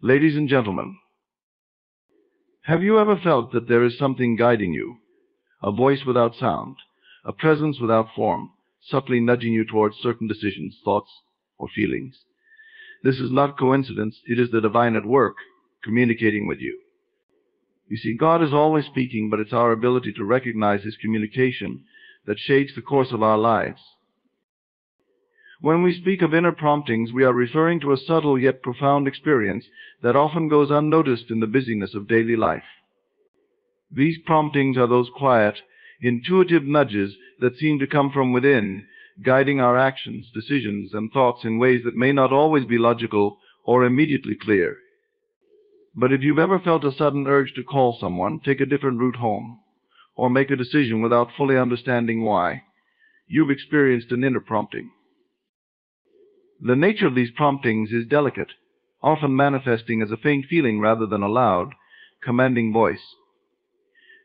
Ladies and gentlemen, have you ever felt that there is something guiding you? A voice without sound, a presence without form, subtly nudging you towards certain decisions, thoughts, or feelings? This is not coincidence, it is the divine at work, communicating with you. You see, God is always speaking, but it's our ability to recognize His communication that shapes the course of our lives. When we speak of inner promptings, we are referring to a subtle yet profound experience that often goes unnoticed in the busyness of daily life. These promptings are those quiet, intuitive nudges that seem to come from within, guiding our actions, decisions, and thoughts in ways that may not always be logical or immediately clear. But if you've ever felt a sudden urge to call someone, take a different route home, or make a decision without fully understanding why, you've experienced an inner prompting. The nature of these promptings is delicate, often manifesting as a faint feeling rather than a loud, commanding voice.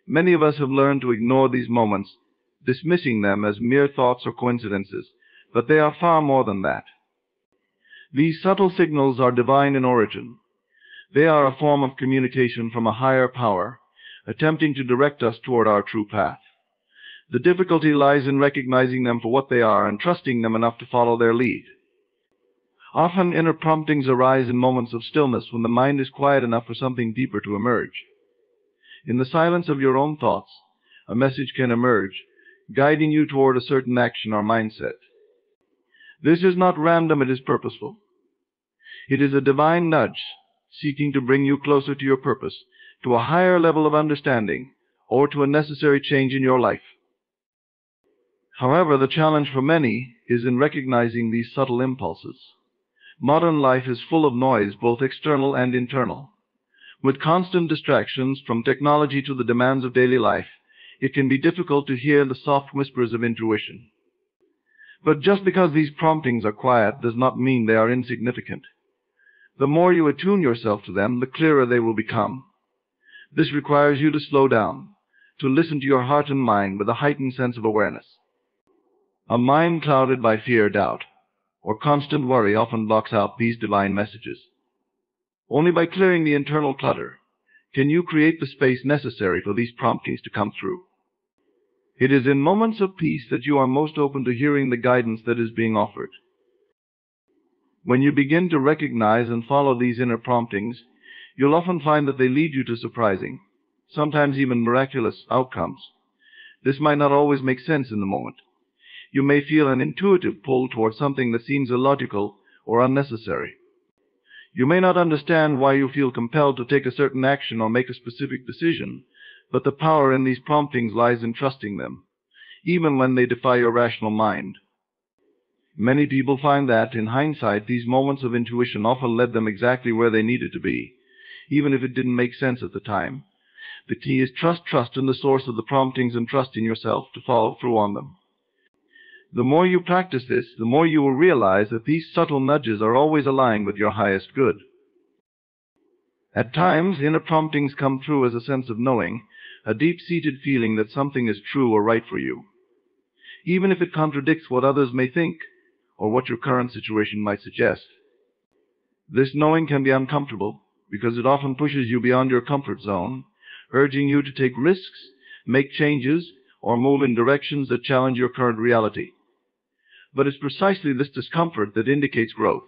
Many of us have learned to ignore these moments, dismissing them as mere thoughts or coincidences, but they are far more than that. These subtle signals are divine in origin. They are a form of communication from a higher power, attempting to direct us toward our true path. The difficulty lies in recognizing them for what they are and trusting them enough to follow their lead. Often inner promptings arise in moments of stillness when the mind is quiet enough for something deeper to emerge. In the silence of your own thoughts, a message can emerge, guiding you toward a certain action or mindset. This is not random, it is purposeful. It is a divine nudge, seeking to bring you closer to your purpose, to a higher level of understanding, or to a necessary change in your life. However, the challenge for many is in recognizing these subtle impulses. Modern life is full of noise, both external and internal. With constant distractions, from technology to the demands of daily life, it can be difficult to hear the soft whispers of intuition. But just because these promptings are quiet does not mean they are insignificant. The more you attune yourself to them, the clearer they will become. This requires you to slow down, to listen to your heart and mind with a heightened sense of awareness. A mind clouded by fear, doubt, or constant worry often blocks out these divine messages. Only by clearing the internal clutter can you create the space necessary for these promptings to come through. It is in moments of peace that you are most open to hearing the guidance that is being offered. When you begin to recognize and follow these inner promptings, you'll often find that they lead you to surprising, sometimes even miraculous outcomes. This might not always make sense in the moment. You may feel an intuitive pull toward something that seems illogical or unnecessary. You may not understand why you feel compelled to take a certain action or make a specific decision, but the power in these promptings lies in trusting them, even when they defy your rational mind. Many people find that, in hindsight, these moments of intuition often led them exactly where they needed to be, even if it didn't make sense at the time. The key is trust in the source of the promptings and trust in yourself to follow through on them. The more you practice this, the more you will realize that these subtle nudges are always aligned with your highest good. At times, inner promptings come through as a sense of knowing, a deep-seated feeling that something is true or right for you, even if it contradicts what others may think or what your current situation might suggest. This knowing can be uncomfortable because it often pushes you beyond your comfort zone, urging you to take risks, make changes, or move in directions that challenge your current reality. But it's precisely this discomfort that indicates growth.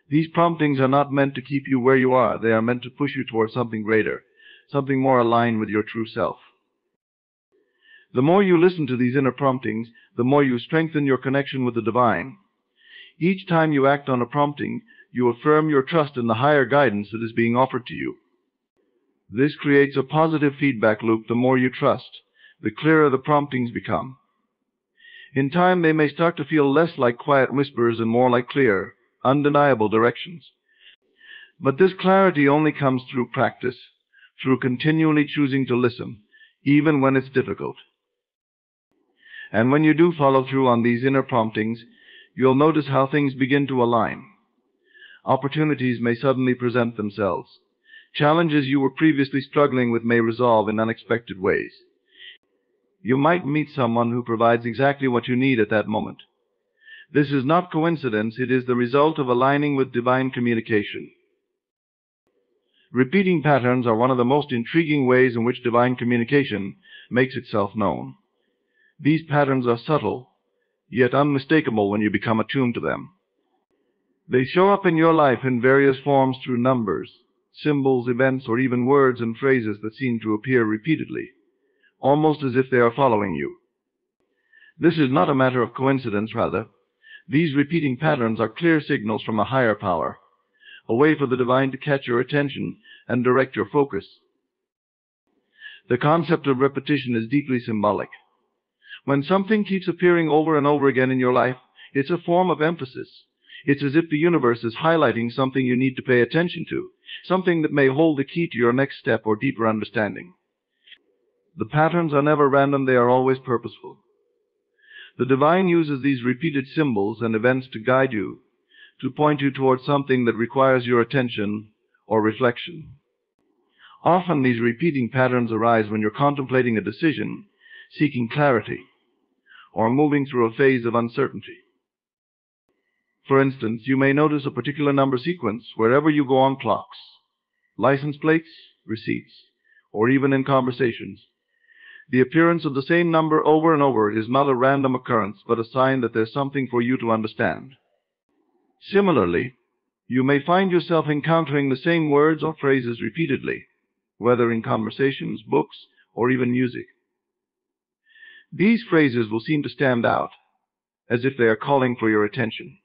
These promptings are not meant to keep you where you are. They are meant to push you towards something greater, something more aligned with your true self. The more you listen to these inner promptings, the more you strengthen your connection with the divine. Each time you act on a prompting, you affirm your trust in the higher guidance that is being offered to you. This creates a positive feedback loop. The more you trust, the clearer the promptings become. In time, they may start to feel less like quiet whispers and more like clear, undeniable directions. But this clarity only comes through practice, through continually choosing to listen, even when it's difficult. And when you do follow through on these inner promptings, you'll notice how things begin to align. Opportunities may suddenly present themselves. Challenges you were previously struggling with may resolve in unexpected ways. You might meet someone who provides exactly what you need at that moment. This is not coincidence, it is the result of aligning with divine communication. Repeating patterns are one of the most intriguing ways in which divine communication makes itself known. These patterns are subtle, yet unmistakable when you become attuned to them. They show up in your life in various forms through numbers, symbols, events, or even words and phrases that seem to appear repeatedly, almost as if they are following you. This is not a matter of coincidence, rather. These repeating patterns are clear signals from a higher power, a way for the divine to catch your attention and direct your focus. The concept of repetition is deeply symbolic. When something keeps appearing over and over again in your life, it's a form of emphasis. It's as if the universe is highlighting something you need to pay attention to, something that may hold the key to your next step or deeper understanding. The patterns are never random, they are always purposeful. The divine uses these repeated symbols and events to guide you, to point you towards something that requires your attention or reflection. Often these repeating patterns arise when you're contemplating a decision, seeking clarity, or moving through a phase of uncertainty. For instance, you may notice a particular number sequence wherever you go on clocks, license plates, receipts, or even in conversations. The appearance of the same number over and over is not a random occurrence, but a sign that there's something for you to understand. Similarly, you may find yourself encountering the same words or phrases repeatedly, whether in conversations, books, or even music. These phrases will seem to stand out, as if they are calling for your attention.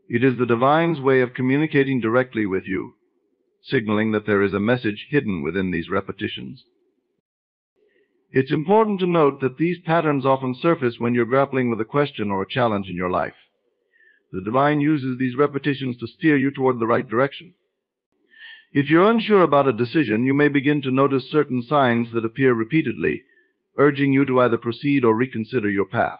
It is the divine's way of communicating directly with you, signaling that there is a message hidden within these repetitions. It's important to note that these patterns often surface when you're grappling with a question or a challenge in your life. The divine uses these repetitions to steer you toward the right direction. If you're unsure about a decision, you may begin to notice certain signs that appear repeatedly, urging you to either proceed or reconsider your path.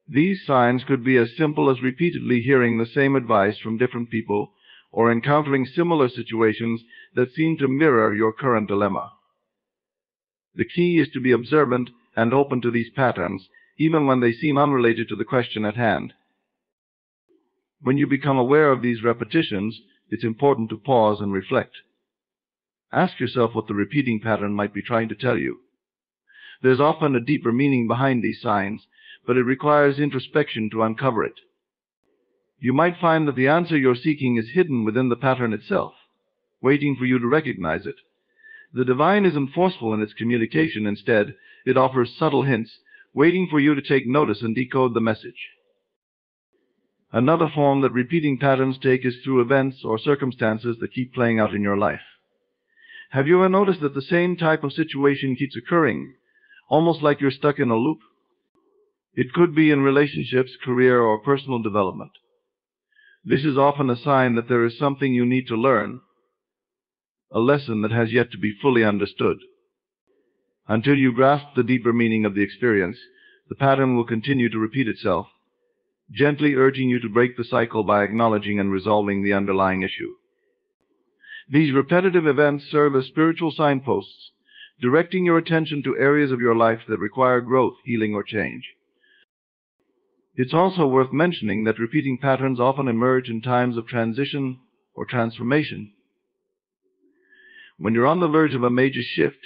These signs could be as simple as repeatedly hearing the same advice from different people or encountering similar situations that seem to mirror your current dilemma. The key is to be observant and open to these patterns, even when they seem unrelated to the question at hand. When you become aware of these repetitions, it's important to pause and reflect. Ask yourself what the repeating pattern might be trying to tell you. There's often a deeper meaning behind these signs, but it requires introspection to uncover it. You might find that the answer you're seeking is hidden within the pattern itself, waiting for you to recognize it. The divine isn't forceful in its communication. Instead, it offers subtle hints, waiting for you to take notice and decode the message. Another form that repeating patterns take is through events or circumstances that keep playing out in your life. Have you ever noticed that the same type of situation keeps occurring, almost like you're stuck in a loop? It could be in relationships, career, or personal development. This is often a sign that there is something you need to learn, a lesson that has yet to be fully understood. Until you grasp the deeper meaning of the experience, the pattern will continue to repeat itself, gently urging you to break the cycle by acknowledging and resolving the underlying issue. These repetitive events serve as spiritual signposts, directing your attention to areas of your life that require growth, healing, or change. It's also worth mentioning that repeating patterns often emerge in times of transition or transformation. When you're on the verge of a major shift,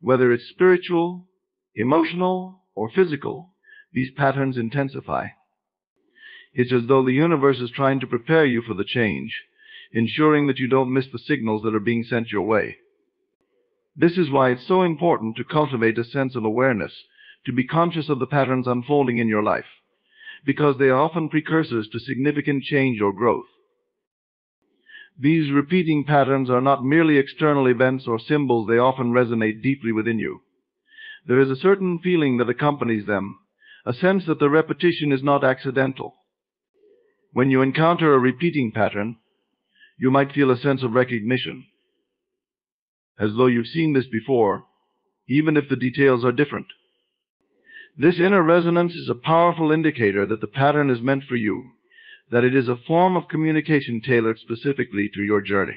whether it's spiritual, emotional, or physical, these patterns intensify. It's as though the universe is trying to prepare you for the change, ensuring that you don't miss the signals that are being sent your way. This is why it's so important to cultivate a sense of awareness, to be conscious of the patterns unfolding in your life, because they are often precursors to significant change or growth. These repeating patterns are not merely external events or symbols, they often resonate deeply within you. There is a certain feeling that accompanies them, a sense that the repetition is not accidental. When you encounter a repeating pattern, you might feel a sense of recognition, as though you've seen this before, even if the details are different. This inner resonance is a powerful indicator that the pattern is meant for you, that it is a form of communication tailored specifically to your journey.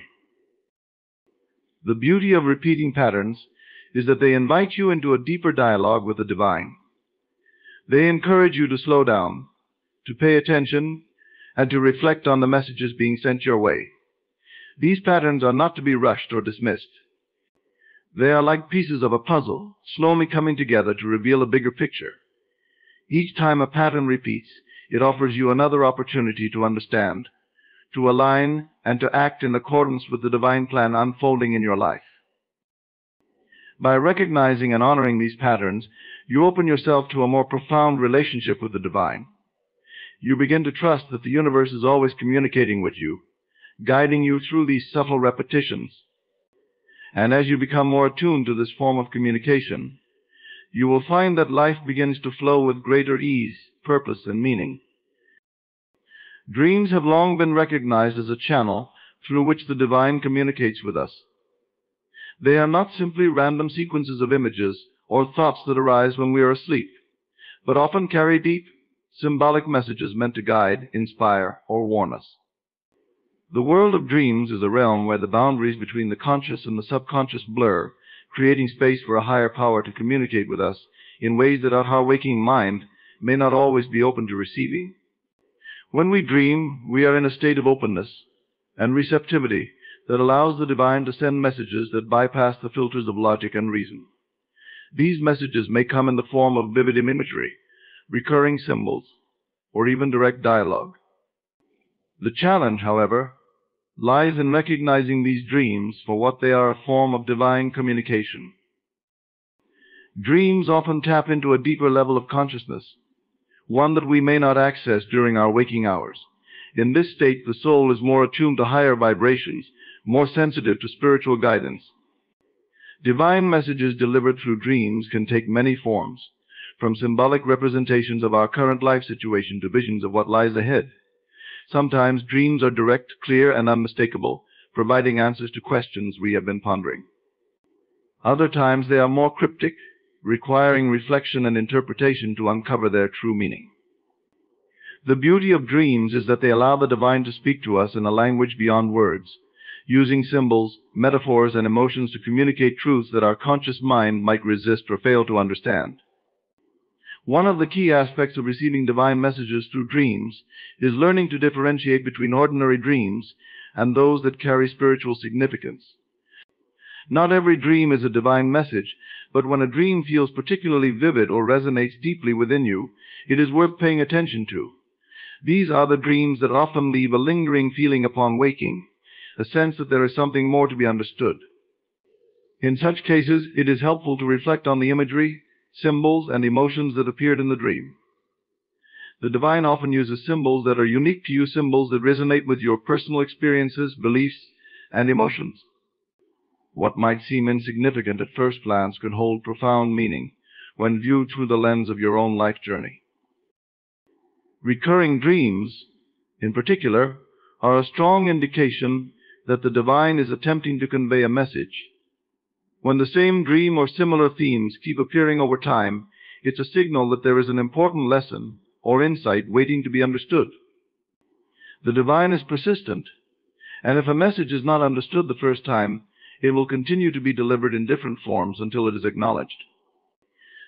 The beauty of repeating patterns is that they invite you into a deeper dialogue with the divine. They encourage you to slow down, to pay attention, and to reflect on the messages being sent your way. These patterns are not to be rushed or dismissed. They are like pieces of a puzzle, slowly coming together to reveal a bigger picture. Each time a pattern repeats, it offers you another opportunity to understand, to align, and to act in accordance with the divine plan unfolding in your life. By recognizing and honoring these patterns, you open yourself to a more profound relationship with the divine. You begin to trust that the universe is always communicating with you, guiding you through these subtle repetitions. And as you become more attuned to this form of communication, you will find that life begins to flow with greater ease, purpose, and meaning. Dreams have long been recognized as a channel through which the divine communicates with us. They are not simply random sequences of images or thoughts that arise when we are asleep, but often carry deep, symbolic messages meant to guide, inspire, or warn us. The world of dreams is a realm where the boundaries between the conscious and the subconscious blur, creating space for a higher power to communicate with us in ways that our waking mind may not always be open to receiving. When we dream, we are in a state of openness and receptivity that allows the divine to send messages that bypass the filters of logic and reason. These messages may come in the form of vivid imagery, recurring symbols, or even direct dialogue. The challenge, however, lies in recognizing these dreams for what they are, a form of divine communication. Dreams often tap into a deeper level of consciousness, one that we may not access during our waking hours. In this state, the soul is more attuned to higher vibrations, more sensitive to spiritual guidance. Divine messages delivered through dreams can take many forms, from symbolic representations of our current life situation to visions of what lies ahead. Sometimes dreams are direct, clear, and unmistakable, providing answers to questions we have been pondering. Other times they are more cryptic, requiring reflection and interpretation to uncover their true meaning. The beauty of dreams is that they allow the divine to speak to us in a language beyond words, using symbols, metaphors, and emotions to communicate truths that our conscious mind might resist or fail to understand. One of the key aspects of receiving divine messages through dreams is learning to differentiate between ordinary dreams and those that carry spiritual significance. Not every dream is a divine message, but when a dream feels particularly vivid or resonates deeply within you, it is worth paying attention to. These are the dreams that often leave a lingering feeling upon waking, a sense that there is something more to be understood. In such cases, it is helpful to reflect on the imagery, symbols, and emotions that appeared in the dream. The divine often uses symbols that are unique to you, symbols that resonate with your personal experiences, beliefs, and emotions. What might seem insignificant at first glance could hold profound meaning when viewed through the lens of your own life journey. Recurring dreams, in particular, are a strong indication that the divine is attempting to convey a message. When the same dream or similar themes keep appearing over time, it's a signal that there is an important lesson or insight waiting to be understood. The divine is persistent, and if a message is not understood the first time, it will continue to be delivered in different forms until it is acknowledged.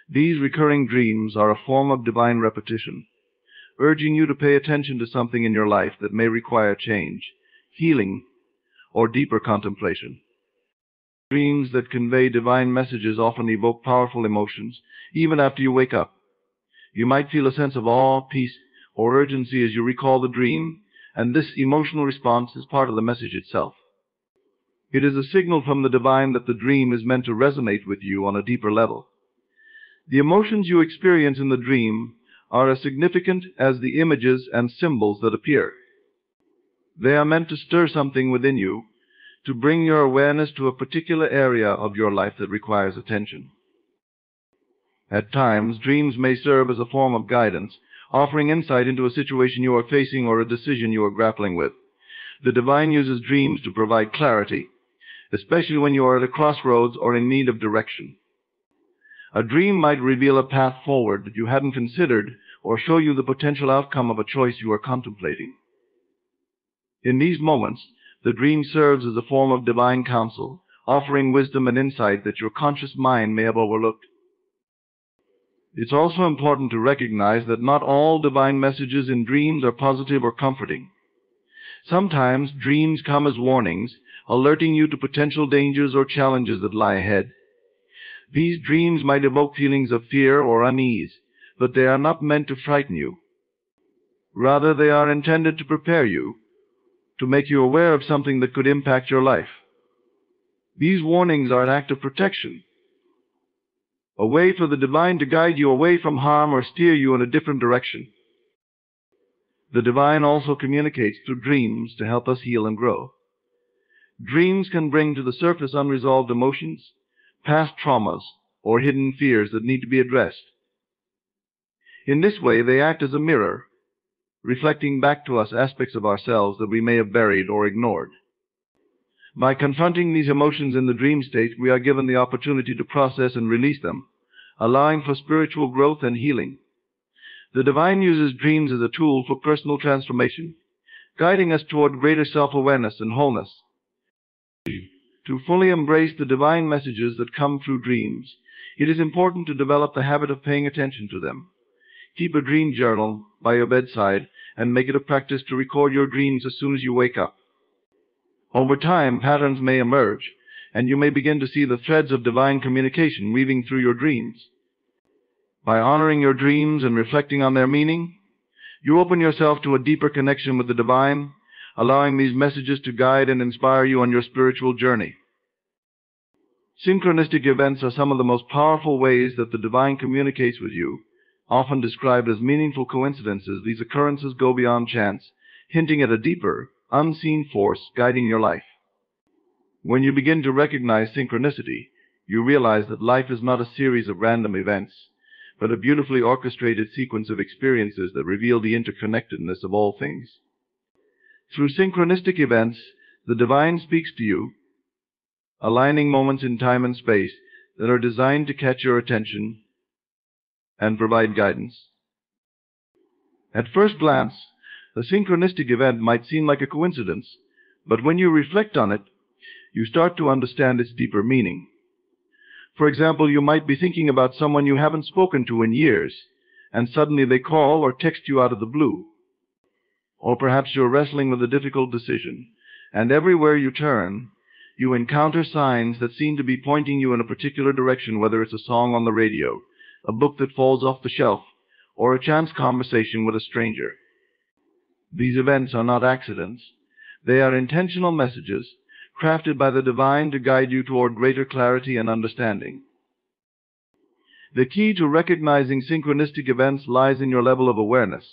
These recurring dreams are a form of divine repetition, urging you to pay attention to something in your life that may require change, healing, or deeper contemplation. Dreams that convey divine messages often evoke powerful emotions, even after you wake up. You might feel a sense of awe, peace, or urgency as you recall the dream, and this emotional response is part of the message itself. It is a signal from the divine that the dream is meant to resonate with you on a deeper level. The emotions you experience in the dream are as significant as the images and symbols that appear. They are meant to stir something within you, to bring your awareness to a particular area of your life that requires attention. At times, dreams may serve as a form of guidance, offering insight into a situation you are facing or a decision you are grappling with. The divine uses dreams to provide clarity, especially when you are at a crossroads or in need of direction. A dream might reveal a path forward that you hadn't considered or show you the potential outcome of a choice you are contemplating. In these moments, the dream serves as a form of divine counsel, offering wisdom and insight that your conscious mind may have overlooked. It's also important to recognize that not all divine messages in dreams are positive or comforting. Sometimes dreams come as warnings, alerting you to potential dangers or challenges that lie ahead. These dreams might evoke feelings of fear or unease, but they are not meant to frighten you. Rather, they are intended to prepare you, to make you aware of something that could impact your life. These warnings are an act of protection, a way for the divine to guide you away from harm or steer you in a different direction. The divine also communicates through dreams to help us heal and grow. Dreams can bring to the surface unresolved emotions, past traumas, or hidden fears that need to be addressed. In this way, they act as a mirror, reflecting back to us aspects of ourselves that we may have buried or ignored. By confronting these emotions in the dream state, we are given the opportunity to process and release them, allowing for spiritual growth and healing. The divine uses dreams as a tool for personal transformation, guiding us toward greater self-awareness and wholeness. To fully embrace the divine messages that come through dreams, it is important to develop the habit of paying attention to them. Keep a dream journal by your bedside and make it a practice to record your dreams as soon as you wake up. Over time, patterns may emerge, and you may begin to see the threads of divine communication weaving through your dreams. By honoring your dreams and reflecting on their meaning, you open yourself to a deeper connection with the divine, allowing these messages to guide and inspire you on your spiritual journey. Synchronistic events are some of the most powerful ways that the divine communicates with you. Often described as meaningful coincidences, these occurrences go beyond chance, hinting at a deeper, unseen force guiding your life. When you begin to recognize synchronicity, you realize that life is not a series of random events, but a beautifully orchestrated sequence of experiences that reveal the interconnectedness of all things. Through synchronistic events, the divine speaks to you, aligning moments in time and space that are designed to catch your attention and provide guidance. At first glance, a synchronistic event might seem like a coincidence, but when you reflect on it, you start to understand its deeper meaning. For example, you might be thinking about someone you haven't spoken to in years, and suddenly they call or text you out of the blue. Or perhaps you're wrestling with a difficult decision, and everywhere you turn, you encounter signs that seem to be pointing you in a particular direction, whether it's a song on the radio, a book that falls off the shelf, or a chance conversation with a stranger. These events are not accidents. They are intentional messages crafted by the divine to guide you toward greater clarity and understanding. The key to recognizing synchronistic events lies in your level of awareness.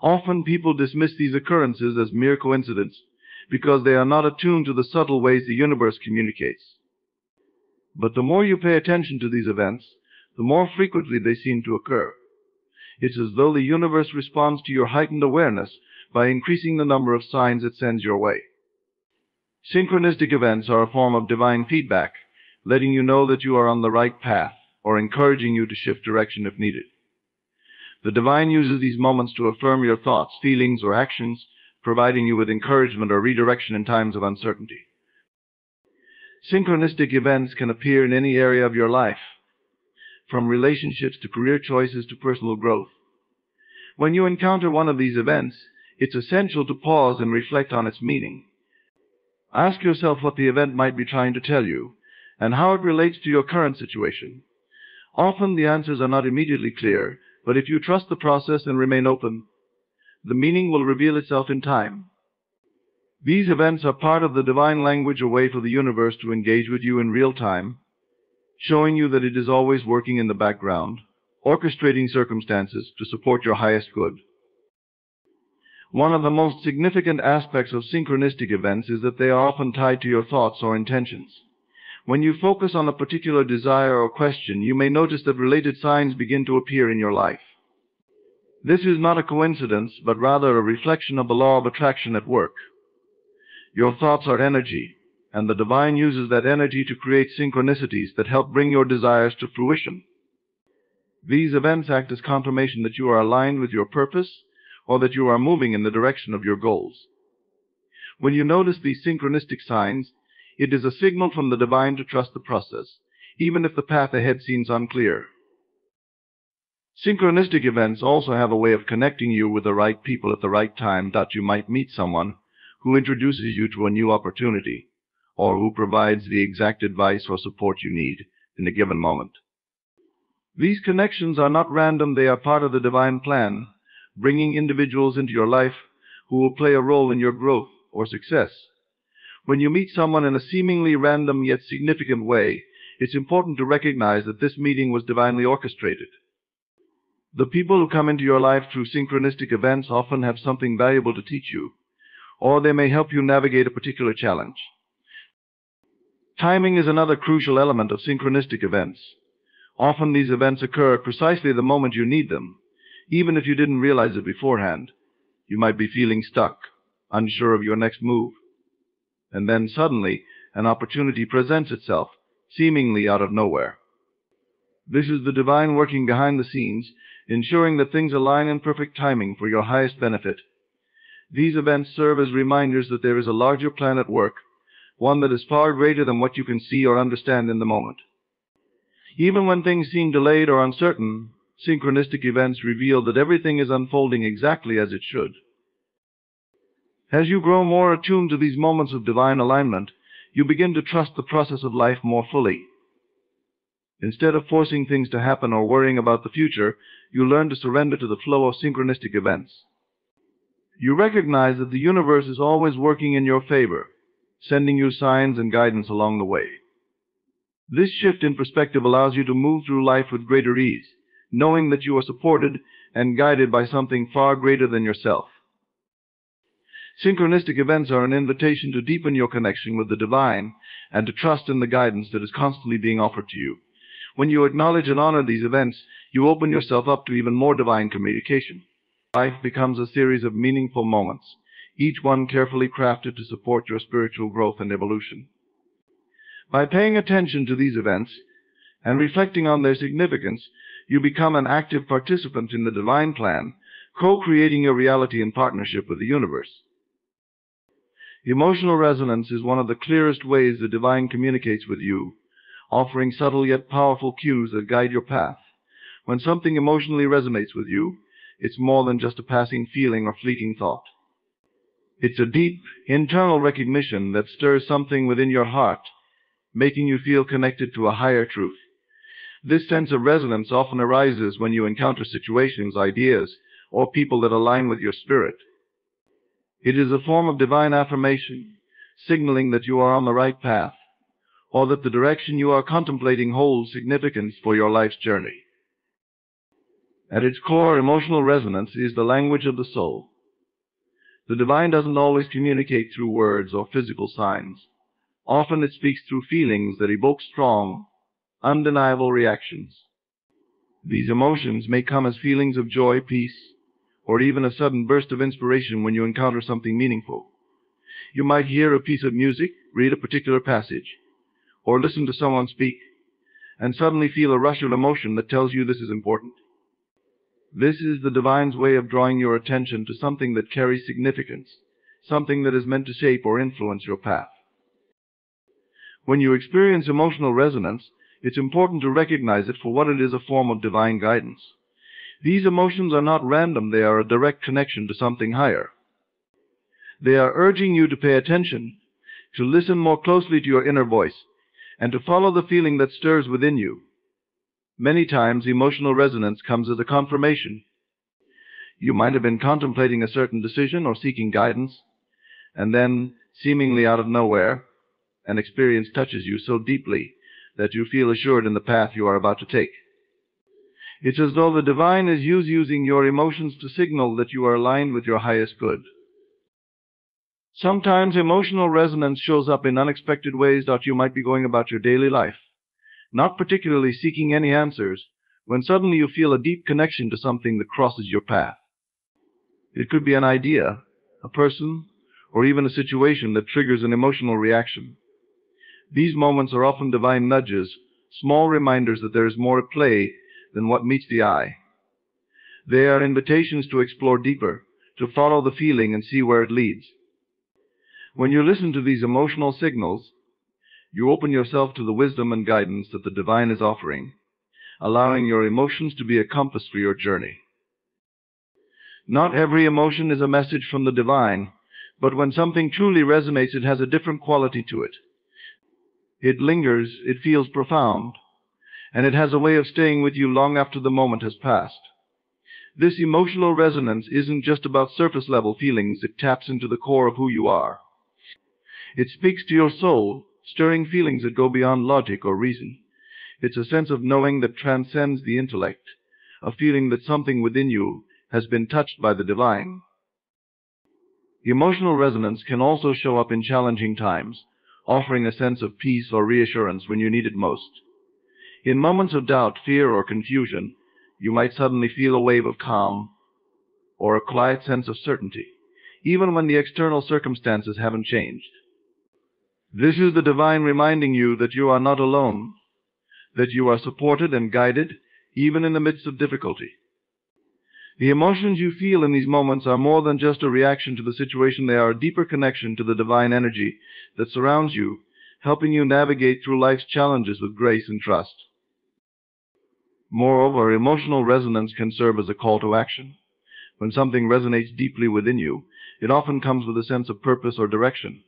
Often people dismiss these occurrences as mere coincidence because they are not attuned to the subtle ways the universe communicates. But the more you pay attention to these events, the more frequently they seem to occur. It's as though the universe responds to your heightened awareness by increasing the number of signs it sends your way. Synchronistic events are a form of divine feedback, letting you know that you are on the right path or encouraging you to shift direction if needed. The divine uses these moments to affirm your thoughts, feelings, or actions, providing you with encouragement or redirection in times of uncertainty. Synchronistic events can appear in any area of your life, from relationships to career choices to personal growth. When you encounter one of these events, it's essential to pause and reflect on its meaning. Ask yourself what the event might be trying to tell you, and how it relates to your current situation. Often the answers are not immediately clear, but if you trust the process and remain open, the meaning will reveal itself in time. These events are part of the divine language, a way for the universe to engage with you in real time, showing you that it is always working in the background, orchestrating circumstances to support your highest good. One of the most significant aspects of synchronistic events is that they are often tied to your thoughts or intentions. When you focus on a particular desire or question, you may notice that related signs begin to appear in your life. This is not a coincidence, but rather a reflection of the law of attraction at work. Your thoughts are energy, and the divine uses that energy to create synchronicities that help bring your desires to fruition. These events act as confirmation that you are aligned with your purpose, or that you are moving in the direction of your goals. When you notice these synchronistic signs, it is a signal from the divine to trust the process, even if the path ahead seems unclear. Synchronistic events also have a way of connecting you with the right people at the right time, that you might meet someone who introduces you to a new opportunity, or who provides the exact advice or support you need in a given moment. These connections are not random, they are part of the divine plan, bringing individuals into your life who will play a role in your growth or success. When you meet someone in a seemingly random yet significant way, it's important to recognize that this meeting was divinely orchestrated. The people who come into your life through synchronistic events often have something valuable to teach you, or they may help you navigate a particular challenge. Timing is another crucial element of synchronistic events. Often these events occur at precisely the moment you need them, even if you didn't realize it beforehand. You might be feeling stuck, unsure of your next move, and then suddenly an opportunity presents itself, seemingly out of nowhere. This is the divine working behind the scenes, ensuring that things align in perfect timing for your highest benefit. These events serve as reminders that there is a larger plan at work, one that is far greater than what you can see or understand in the moment. Even when things seem delayed or uncertain, synchronistic events reveal that everything is unfolding exactly as it should. As you grow more attuned to these moments of divine alignment, you begin to trust the process of life more fully. Instead of forcing things to happen or worrying about the future, you learn to surrender to the flow of synchronistic events. You recognize that the universe is always working in your favor, sending you signs and guidance along the way. This shift in perspective allows you to move through life with greater ease, knowing that you are supported and guided by something far greater than yourself. Synchronistic events are an invitation to deepen your connection with the divine and to trust in the guidance that is constantly being offered to you. When you acknowledge and honor these events, you open yourself up to even more divine communication. Life becomes a series of meaningful moments, each one carefully crafted to support your spiritual growth and evolution. By paying attention to these events and reflecting on their significance, you become an active participant in the divine plan, co-creating your reality in partnership with the universe. Emotional resonance is one of the clearest ways the divine communicates with you, offering subtle yet powerful cues that guide your path. When something emotionally resonates with you, it's more than just a passing feeling or fleeting thought. It's a deep, internal recognition that stirs something within your heart, making you feel connected to a higher truth. This sense of resonance often arises when you encounter situations, ideas, or people that align with your spirit. It is a form of divine affirmation, signaling that you are on the right path, or that the direction you are contemplating holds significance for your life's journey. At its core, emotional resonance is the language of the soul. The divine doesn't always communicate through words or physical signs. Often it speaks through feelings that evoke strong, undeniable reactions. These emotions may come as feelings of joy, peace, or even a sudden burst of inspiration when you encounter something meaningful. You might hear a piece of music, read a particular passage, or listen to someone speak, and suddenly feel a rush of emotion that tells you this is important. This is the divine's way of drawing your attention to something that carries significance, something that is meant to shape or influence your path. When you experience emotional resonance, it's important to recognize it for what it is, a form of divine guidance. These emotions are not random, they are a direct connection to something higher. They are urging you to pay attention, to listen more closely to your inner voice, and to follow the feeling that stirs within you. Many times, emotional resonance comes as a confirmation. You might have been contemplating a certain decision or seeking guidance, and then, seemingly out of nowhere, an experience touches you so deeply that you feel assured in the path you are about to take. It's as though the divine is using your emotions to signal that you are aligned with your highest good. Sometimes emotional resonance shows up in unexpected ways that you might be going about your daily life, not particularly seeking any answers, when suddenly you feel a deep connection to something that crosses your path. It could be an idea, a person, or even a situation that triggers an emotional reaction. These moments are often divine nudges, small reminders that there is more at play than what meets the eye. They are invitations to explore deeper, to follow the feeling and see where it leads. When you listen to these emotional signals, you open yourself to the wisdom and guidance that the divine is offering. allowing your emotions to be a compass for your journey. Not every emotion is a message from the divine, but when something truly resonates, it has a different quality to it. It lingers, it feels profound, and it has a way of staying with you long after the moment has passed. This emotional resonance isn't just about surface-level feelings, it taps into the core of who you are. It speaks to your soul, stirring feelings that go beyond logic or reason. It's a sense of knowing that transcends the intellect, a feeling that something within you has been touched by the divine. Emotional resonance can also show up in challenging times, offering a sense of peace or reassurance when you need it most. In moments of doubt, fear, or confusion, you might suddenly feel a wave of calm or a quiet sense of certainty, even when the external circumstances haven't changed. This is the divine reminding you that you are not alone, that you are supported and guided, even in the midst of difficulty. The emotions you feel in these moments are more than just a reaction to the situation. They are a deeper connection to the divine energy that surrounds you, helping you navigate through life's challenges with grace and trust. Moreover, emotional resonance can serve as a call to action. When something resonates deeply within you, it often comes with a sense of purpose or direction.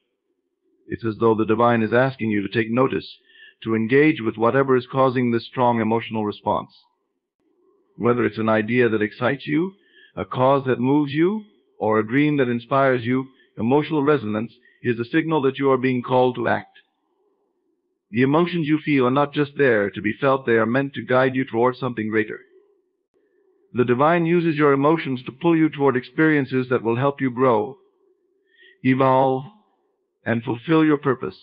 It's as though the divine is asking you to take notice, to engage with whatever is causing this strong emotional response. Whether it's an idea that excites you, a cause that moves you, or a dream that inspires you, emotional resonance is a signal that you are being called to act. The emotions you feel are not just there to be felt, they are meant to guide you towards something greater. The divine uses your emotions to pull you toward experiences that will help you grow, evolve, and fulfill your purpose.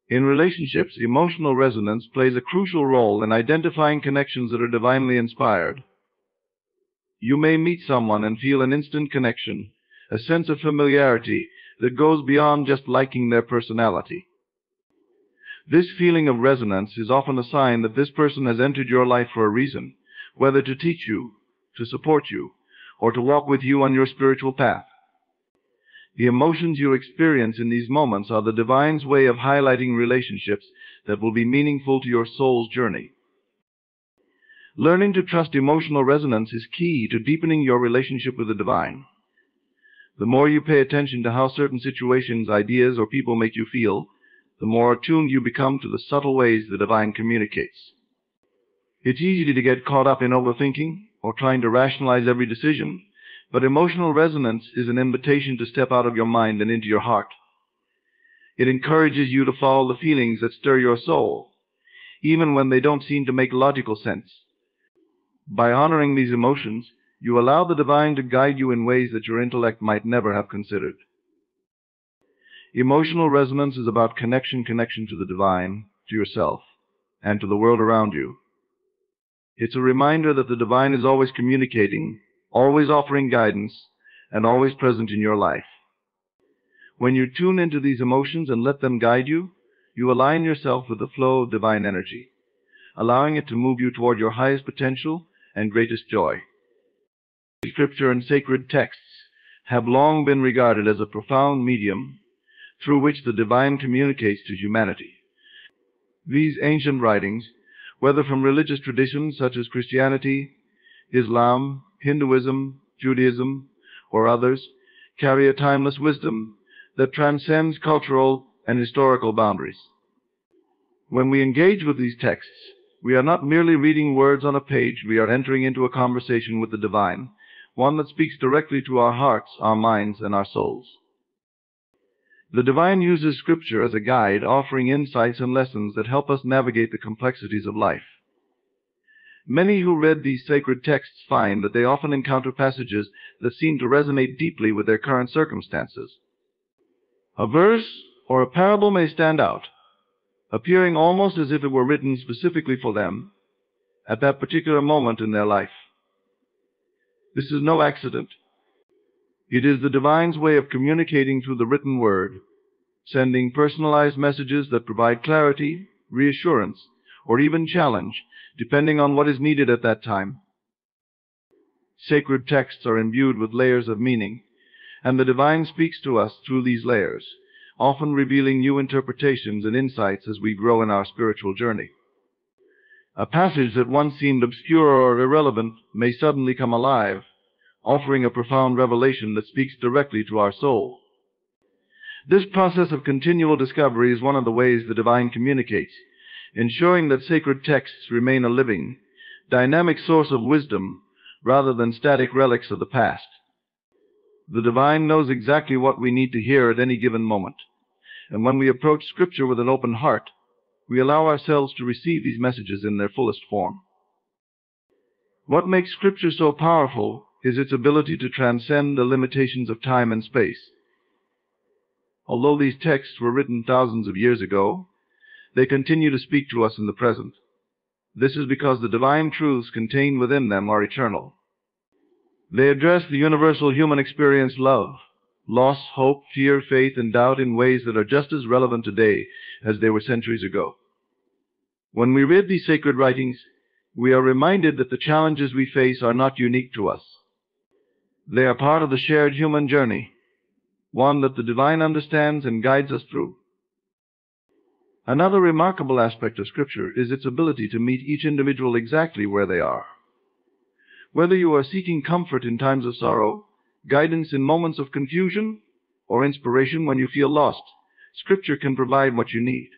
In relationships, emotional resonance plays a crucial role in identifying connections that are divinely inspired. You may meet someone and feel an instant connection, a sense of familiarity that goes beyond just liking their personality. This feeling of resonance is often a sign that this person has entered your life for a reason, whether to teach you, to support you, or to walk with you on your spiritual path. The emotions you experience in these moments are the divine's way of highlighting relationships that will be meaningful to your soul's journey. Learning to trust emotional resonance is key to deepening your relationship with the divine. The more you pay attention to how certain situations, ideas, or people make you feel, the more attuned you become to the subtle ways the divine communicates. It's easy to get caught up in overthinking or trying to rationalize every decision, but emotional resonance is an invitation to step out of your mind and into your heart. It encourages you to follow the feelings that stir your soul, even when they don't seem to make logical sense. By honoring these emotions, you allow the divine to guide you in ways that your intellect might never have considered. Emotional resonance is about connection to the divine, to yourself, and to the world around you. It's a reminder that the divine is always communicating, always offering guidance, and always present in your life. When you tune into these emotions and let them guide you, you align yourself with the flow of divine energy, allowing it to move you toward your highest potential and greatest joy. Scripture and sacred texts have long been regarded as a profound medium through which the divine communicates to humanity. These ancient writings, whether from religious traditions such as Christianity, Islam, Hinduism, Judaism, or others, carry a timeless wisdom that transcends cultural and historical boundaries. When we engage with these texts, we are not merely reading words on a page, we are entering into a conversation with the divine, one that speaks directly to our hearts, our minds, and our souls. The divine uses Scripture as a guide, offering insights and lessons that help us navigate the complexities of life. Many who read these sacred texts find that they often encounter passages that seem to resonate deeply with their current circumstances. A verse or a parable may stand out, appearing almost as if it were written specifically for them at that particular moment in their life. This is no accident. It is the divine's way of communicating through the written word, sending personalized messages that provide clarity, reassurance, or even challenge, depending on what is needed at that time. Sacred texts are imbued with layers of meaning, and the divine speaks to us through these layers, often revealing new interpretations and insights as we grow in our spiritual journey. A passage that once seemed obscure or irrelevant may suddenly come alive, offering a profound revelation that speaks directly to our soul. This process of continual discovery is one of the ways the divine communicates, ensuring that sacred texts remain a living, dynamic source of wisdom rather than static relics of the past. The divine knows exactly what we need to hear at any given moment, and when we approach Scripture with an open heart, we allow ourselves to receive these messages in their fullest form. What makes Scripture so powerful is its ability to transcend the limitations of time and space. Although these texts were written thousands of years ago, they continue to speak to us in the present. This is because the divine truths contained within them are eternal. They address the universal human experience: love, loss, hope, fear, faith, and doubt in ways that are just as relevant today as they were centuries ago. When we read these sacred writings, we are reminded that the challenges we face are not unique to us. They are part of the shared human journey, one that the divine understands and guides us through. Another remarkable aspect of Scripture is its ability to meet each individual exactly where they are. Whether you are seeking comfort in times of sorrow, guidance in moments of confusion, or inspiration when you feel lost, Scripture can provide what you need.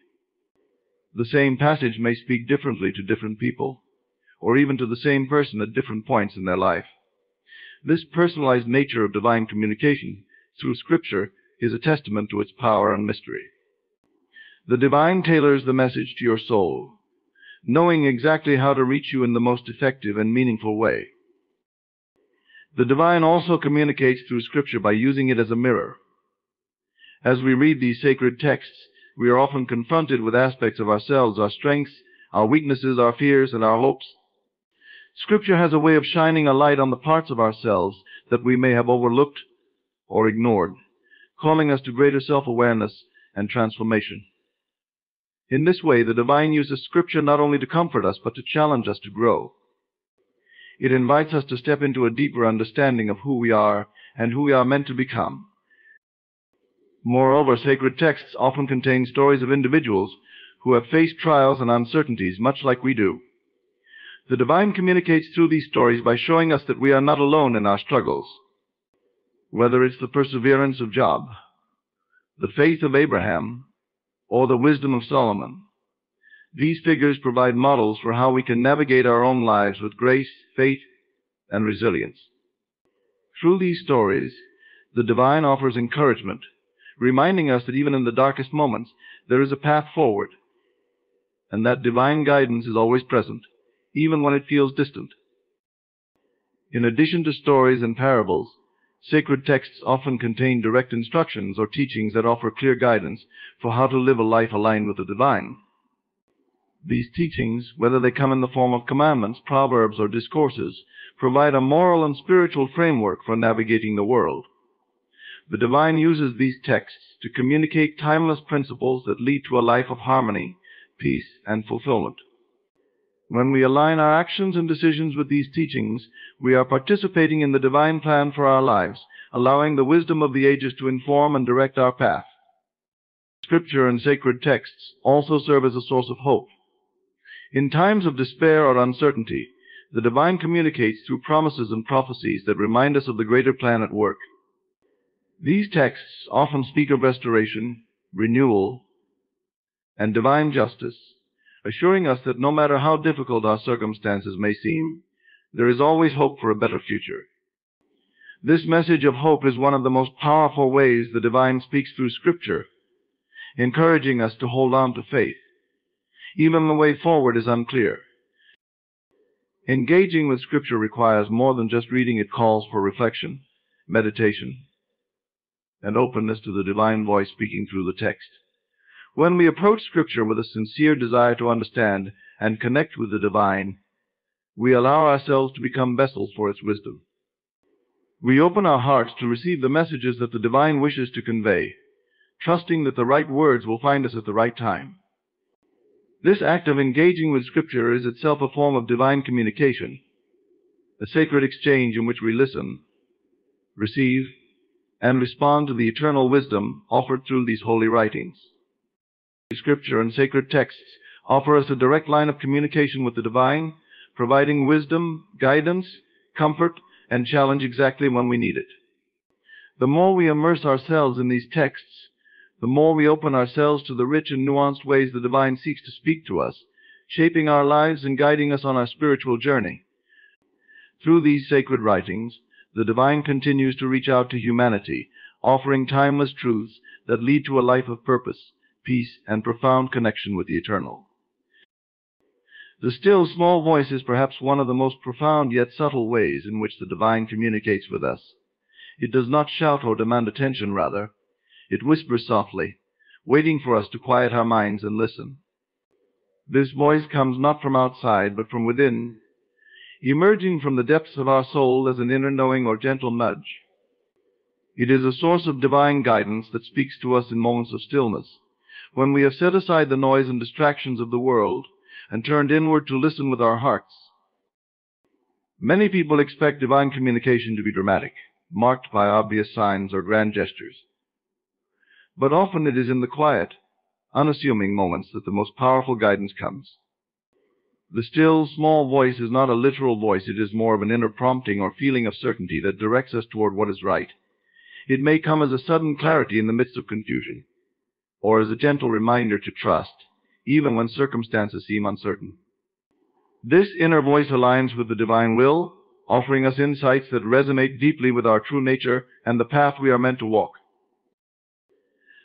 The same passage may speak differently to different people, or even to the same person at different points in their life. This personalized nature of divine communication through Scripture is a testament to its power and mystery. The divine tailors the message to your soul, knowing exactly how to reach you in the most effective and meaningful way. The divine also communicates through Scripture by using it as a mirror. As we read these sacred texts, we are often confronted with aspects of ourselves, our strengths, our weaknesses, our fears, and our hopes. Scripture has a way of shining a light on the parts of ourselves that we may have overlooked or ignored, calling us to greater self-awareness and transformation. In this way, the divine uses Scripture not only to comfort us, but to challenge us to grow. It invites us to step into a deeper understanding of who we are and who we are meant to become. Moreover, sacred texts often contain stories of individuals who have faced trials and uncertainties much like we do. The divine communicates through these stories by showing us that we are not alone in our struggles. Whether it's the perseverance of Job, the faith of Abraham, or the wisdom of Solomon, these figures provide models for how we can navigate our own lives with grace, faith, and resilience. Through these stories, the divine offers encouragement, reminding us that even in the darkest moments, there is a path forward, and that divine guidance is always present, even when it feels distant. In addition to stories and parables, sacred texts often contain direct instructions or teachings that offer clear guidance for how to live a life aligned with the divine. These teachings, whether they come in the form of commandments, proverbs, or discourses, provide a moral and spiritual framework for navigating the world. The divine uses these texts to communicate timeless principles that lead to a life of harmony, peace, and fulfillment. When we align our actions and decisions with these teachings, we are participating in the divine plan for our lives, allowing the wisdom of the ages to inform and direct our path. Scripture and sacred texts also serve as a source of hope. In times of despair or uncertainty, the divine communicates through promises and prophecies that remind us of the greater plan at work. These texts often speak of restoration, renewal, and divine justice, assuring us that no matter how difficult our circumstances may seem, there is always hope for a better future. This message of hope is one of the most powerful ways the divine speaks through Scripture, encouraging us to hold on to faith, even when the way forward is unclear. Engaging with Scripture requires more than just reading. It calls for reflection, meditation, and openness to the divine voice speaking through the text. When we approach Scripture with a sincere desire to understand and connect with the divine, we allow ourselves to become vessels for its wisdom. We open our hearts to receive the messages that the divine wishes to convey, trusting that the right words will find us at the right time. This act of engaging with Scripture is itself a form of divine communication, a sacred exchange in which we listen, receive, and respond to the eternal wisdom offered through these holy writings. Scripture and sacred texts offer us a direct line of communication with the divine, providing wisdom, guidance, comfort, and challenge exactly when we need it. The more we immerse ourselves in these texts, the more we open ourselves to the rich and nuanced ways the divine seeks to speak to us, shaping our lives and guiding us on our spiritual journey. Through these sacred writings, the divine continues to reach out to humanity, offering timeless truths that lead to a life of purpose, peace, and profound connection with the eternal. The still small voice is perhaps one of the most profound yet subtle ways in which the divine communicates with us. It does not shout or demand attention, rather. It whispers softly, waiting for us to quiet our minds and listen. This voice comes not from outside, but from within, emerging from the depths of our soul as an inner knowing or gentle nudge. It is a source of divine guidance that speaks to us in moments of stillness, when we have set aside the noise and distractions of the world and turned inward to listen with our hearts. Many people expect divine communication to be dramatic, marked by obvious signs or grand gestures. But often it is in the quiet, unassuming moments that the most powerful guidance comes. The still, small voice is not a literal voice. It is more of an inner prompting or feeling of certainty that directs us toward what is right. It may come as a sudden clarity in the midst of confusion, or as a gentle reminder to trust, even when circumstances seem uncertain. This inner voice aligns with the divine will, offering us insights that resonate deeply with our true nature and the path we are meant to walk.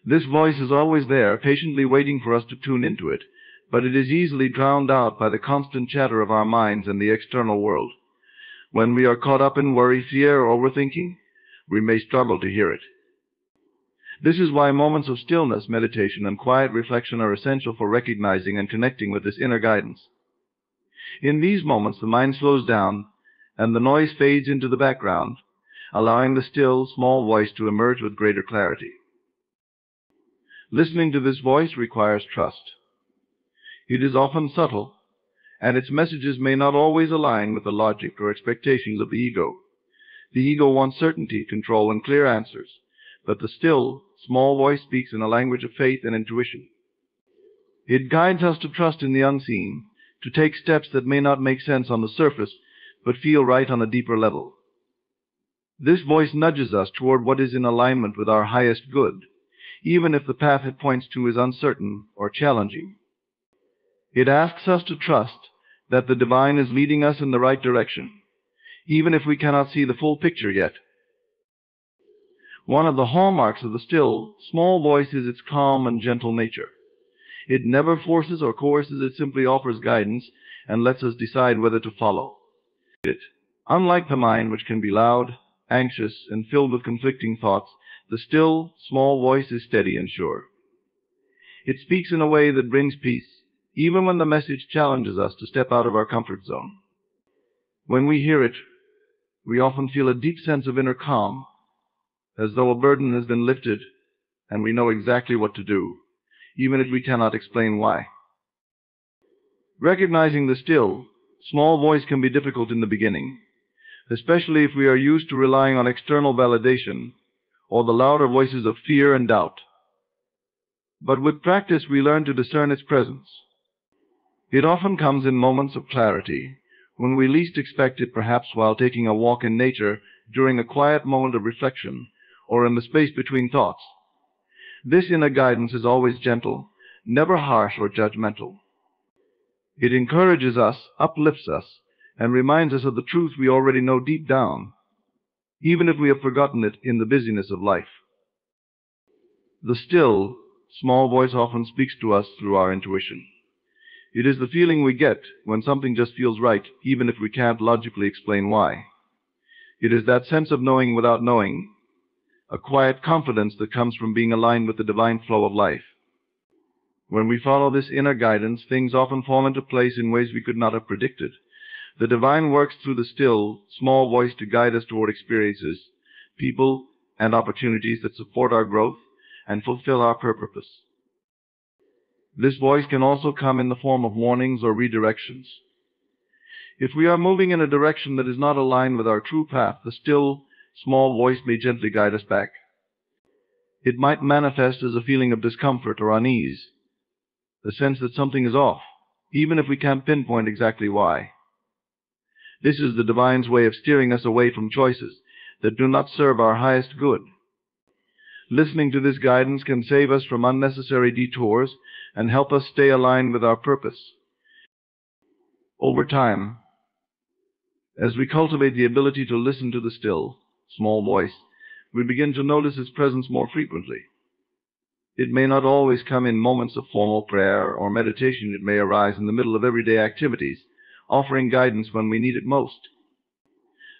This voice is always there, patiently waiting for us to tune into it, but it is easily drowned out by the constant chatter of our minds and the external world. When we are caught up in worry, fear, or overthinking, we may struggle to hear it. This is why moments of stillness, meditation, and quiet reflection are essential for recognizing and connecting with this inner guidance. In these moments, the mind slows down, and the noise fades into the background, allowing the still, small voice to emerge with greater clarity. Listening to this voice requires trust. It is often subtle, and its messages may not always align with the logic or expectations of the ego. The ego wants certainty, control, and clear answers, but the still, small voice speaks in a language of faith and intuition. It guides us to trust in the unseen, to take steps that may not make sense on the surface, but feel right on a deeper level. This voice nudges us toward what is in alignment with our highest good, even if the path it points to is uncertain or challenging. It asks us to trust that the divine is leading us in the right direction, even if we cannot see the full picture yet. One of the hallmarks of the still, small voice is its calm and gentle nature. It never forces or coerces, it simply offers guidance and lets us decide whether to follow it. Unlike the mind, which can be loud, anxious, and filled with conflicting thoughts, the still, small voice is steady and sure. It speaks in a way that brings peace, even when the message challenges us to step out of our comfort zone. When we hear it, we often feel a deep sense of inner calm, as though a burden has been lifted and we know exactly what to do, even if we cannot explain why. Recognizing the still, small voice can be difficult in the beginning, especially if we are used to relying on external validation or the louder voices of fear and doubt. But with practice, we learn to discern its presence. It often comes in moments of clarity, when we least expect it, perhaps while taking a walk in nature, during a quiet moment of reflection, or in the space between thoughts. This inner guidance is always gentle, never harsh or judgmental. It encourages us, uplifts us, and reminds us of the truth we already know deep down, even if we have forgotten it in the busyness of life. The still, small voice often speaks to us through our intuition. It is the feeling we get when something just feels right, even if we can't logically explain why. It is that sense of knowing without knowing, a quiet confidence that comes from being aligned with the divine flow of life. When we follow this inner guidance, things often fall into place in ways we could not have predicted. The divine works through the still, small voice to guide us toward experiences, people, and opportunities that support our growth and fulfill our purpose. This voice can also come in the form of warnings or redirections. If we are moving in a direction that is not aligned with our true path, the still, small voice may gently guide us back. It might manifest as a feeling of discomfort or unease, the sense that something is off, even if we can't pinpoint exactly why. This is the divine's way of steering us away from choices that do not serve our highest good. Listening to this guidance can save us from unnecessary detours and help us stay aligned with our purpose. Over time, as we cultivate the ability to listen to the still, small voice, we begin to notice its presence more frequently. It may not always come in moments of formal prayer or meditation. It may arise in the middle of everyday activities, offering guidance when we need it most.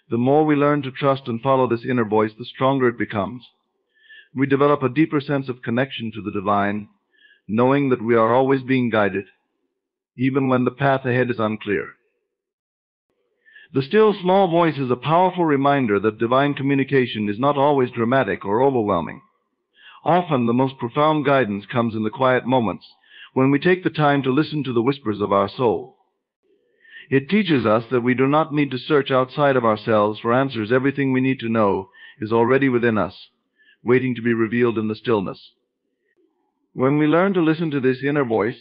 The more we learn to trust and follow this inner voice, the stronger it becomes. We develop a deeper sense of connection to the divine, knowing that we are always being guided, even when the path ahead is unclear. The still small voice is a powerful reminder that divine communication is not always dramatic or overwhelming. Often the most profound guidance comes in the quiet moments, when we take the time to listen to the whispers of our soul. It teaches us that we do not need to search outside of ourselves for answers. Everything we need to know is already within us, waiting to be revealed in the stillness. When we learn to listen to this inner voice,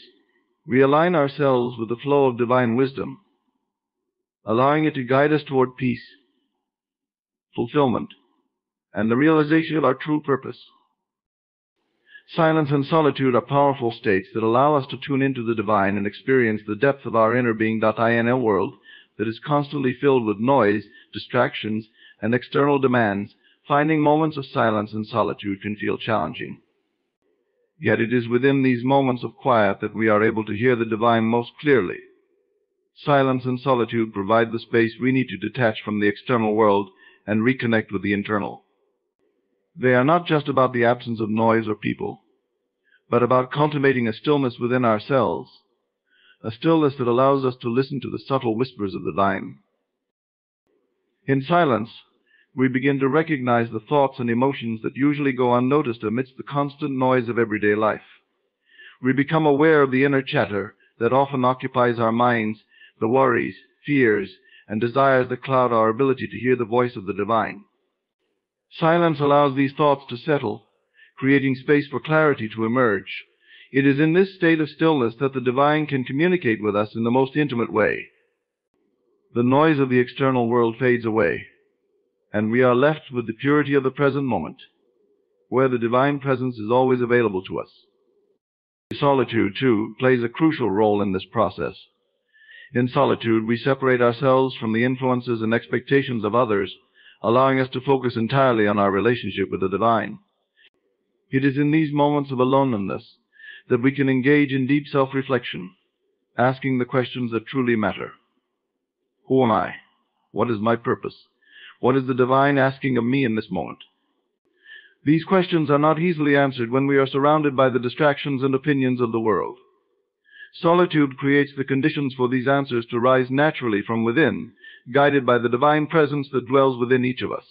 we align ourselves with the flow of divine wisdom, allowing it to guide us toward peace, fulfillment, and the realization of our true purpose. Silence and solitude are powerful states that allow us to tune into the divine and experience the depth of our inner being. In a world that is constantly filled with noise, distractions, and external demands, finding moments of silence and solitude can feel challenging. Yet it is within these moments of quiet that we are able to hear the divine most clearly. Silence and solitude provide the space we need to detach from the external world and reconnect with the internal. They are not just about the absence of noise or people, but about cultivating a stillness within ourselves, a stillness that allows us to listen to the subtle whispers of the divine. In silence, we begin to recognize the thoughts and emotions that usually go unnoticed amidst the constant noise of everyday life. We become aware of the inner chatter that often occupies our minds, the worries, fears, and desires that cloud our ability to hear the voice of the divine. Silence allows these thoughts to settle, creating space for clarity to emerge. It is in this state of stillness that the divine can communicate with us in the most intimate way. The noise of the external world fades away, and we are left with the purity of the present moment, where the divine presence is always available to us. Solitude, too, plays a crucial role in this process. In solitude, we separate ourselves from the influences and expectations of others, allowing us to focus entirely on our relationship with the divine. It is in these moments of aloneness that we can engage in deep self-reflection, asking the questions that truly matter. Who am I? What is my purpose? What is the divine asking of me in this moment? These questions are not easily answered when we are surrounded by the distractions and opinions of the world. Solitude creates the conditions for these answers to rise naturally from within, guided by the divine presence that dwells within each of us.